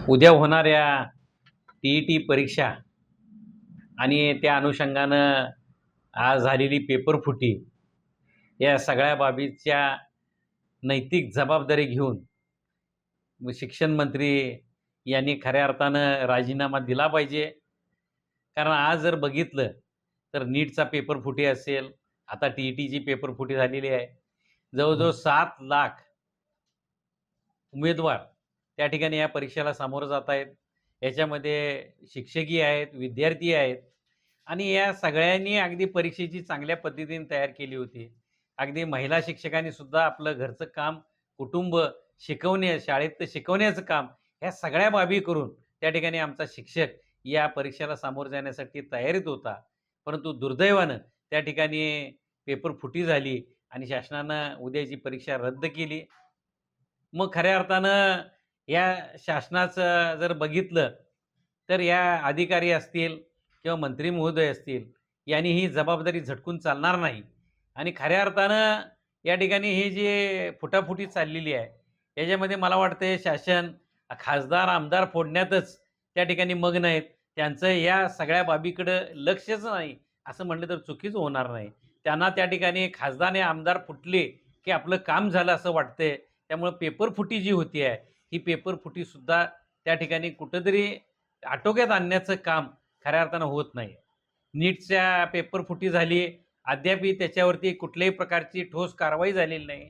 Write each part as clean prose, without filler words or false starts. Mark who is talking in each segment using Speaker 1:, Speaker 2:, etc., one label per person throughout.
Speaker 1: उद्या होणाऱ्या टी परीक्षा आणि त्या अनुषंगानं आज झालेली पेपरफुटी या सगळ्या बाबीच्या नैतिक जबाबदारी घेऊन शिक्षण मंत्री यांनी खऱ्या अर्थानं राजीनामा दिला पाहिजे. कारण आज जर बघितलं तर नीटचा पेपरफुटी असेल, आता टी पेपरफुटी झालेली आहे. जवळजवळ 7 लाख उमेदवार त्या ठिकाणी या परीक्षेला सामोरं जात आहेत. याच्यामध्ये शिक्षकही आहेत, विद्यार्थी आहेत आणि या सगळ्यांनी अगदी परीक्षेची चांगल्या पद्धतीने तयार केली होती. अगदी महिला शिक्षकांनी सुद्धा आपलं घरचं काम, कुटुंब शिकवणे, शाळेत शिकवण्याचं काम ह्या सगळ्या बाबी करून त्या ठिकाणी आमचा शिक्षक या परीक्षेला सामोरं जाण्यासाठी तयारीत होता. परंतु दुर्दैवानं त्या ठिकाणी पेपरफुटी झाली आणि शासनानं उद्याची परीक्षा रद्द केली. मग खऱ्या अर्थानं या शासनाचं जर बघितलं तर या अधिकारी असतील किंवा मंत्री महोदय असतील यांनी ही जबाबदारी झटकून चालणार नाही आणि खऱ्या अर्थानं या ठिकाणी ही जी फुटाफुटी चाललेली आहे याच्यामध्ये मला वाटतं शासन खासदार आमदार फोडण्यातच त्या ठिकाणी मग्न आहेत. त्यांचं या सगळ्या बाबीकडं लक्षच नाही असं म्हटलं तर चुकीचं होणार नाही. त्यांना त्या ठिकाणी खासदार आणि आमदार फुटले की आपलं काम झालं असं वाटतंय. त्यामुळं पेपरफुटी जी होती आहे ही पेपरफुटीसुद्धा त्या ठिकाणी कुठंतरी आटोक्यात आणण्याचं काम खऱ्या अर्थानं होत नाही. नीटच्या पेपरफुटी झाली, अद्यापही त्याच्यावरती कुठल्याही प्रकारची ठोस कारवाई झालेली नाही.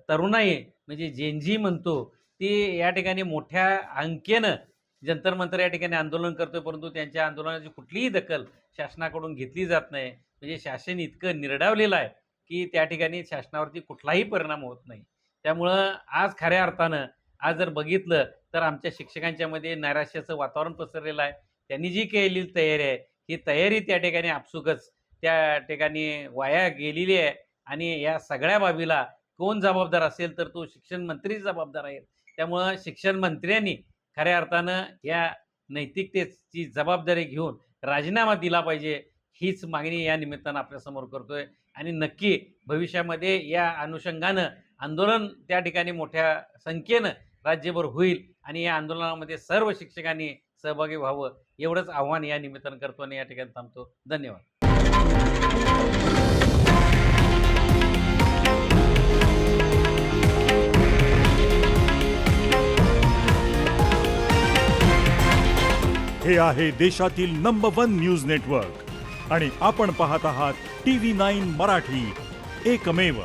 Speaker 1: तरुणाई म्हणजे जेनझी म्हणतो ती या ठिकाणी मोठ्या अंकेनं जंतर मंतर या ठिकाणी आंदोलन करतोय, परंतु त्यांच्या आंदोलनाची कुठलीही दखल शासनाकडून घेतली जात नाही. म्हणजे शासन इतकं निर्डावलेलं आहे की त्या ठिकाणी शासनावरती कुठलाही परिणाम होत नाही. त्यामुळं आज खऱ्या अर्थानं आज जर बघितलं तर आमच्या शिक्षकांच्यामध्ये नैराश्याचं वातावरण पसरलेलं आहे. त्यांनी जी केलेली तयारी आहे ही तयारी त्या ठिकाणी आपसुकच त्या ठिकाणी वाया गेलेली आहे आणि या सगळ्या बाबीला कोण जबाबदार असेल तर तो शिक्षण मंत्री जबाबदार आहे. त्यामुळं शिक्षण मंत्र्यांनी खऱ्या अर्थानं या नैतिकतेची जबाबदारी घेऊन राजीनामा दिला पाहिजे हीच मागणी या निमित्तानं आपल्यासमोर करतोय आणि नक्की भविष्यामध्ये या अनुषंगानं आंदोलन त्या ठिकाणी मोठ्या संख्येनं राज्यभर होईल आणि या आंदोलनामध्ये सर्व शिक्षकांनी सहभागी व्हावं एवढंच आव्हान या निमित्तानं करतो आणि या ठिकाणी थांबतो. धन्यवाद.
Speaker 2: हे आहे देशातील नंबर 1 न्यूज नेटवर्क आणि आपण पाहत आहात TV9 मराठी, एकमेव.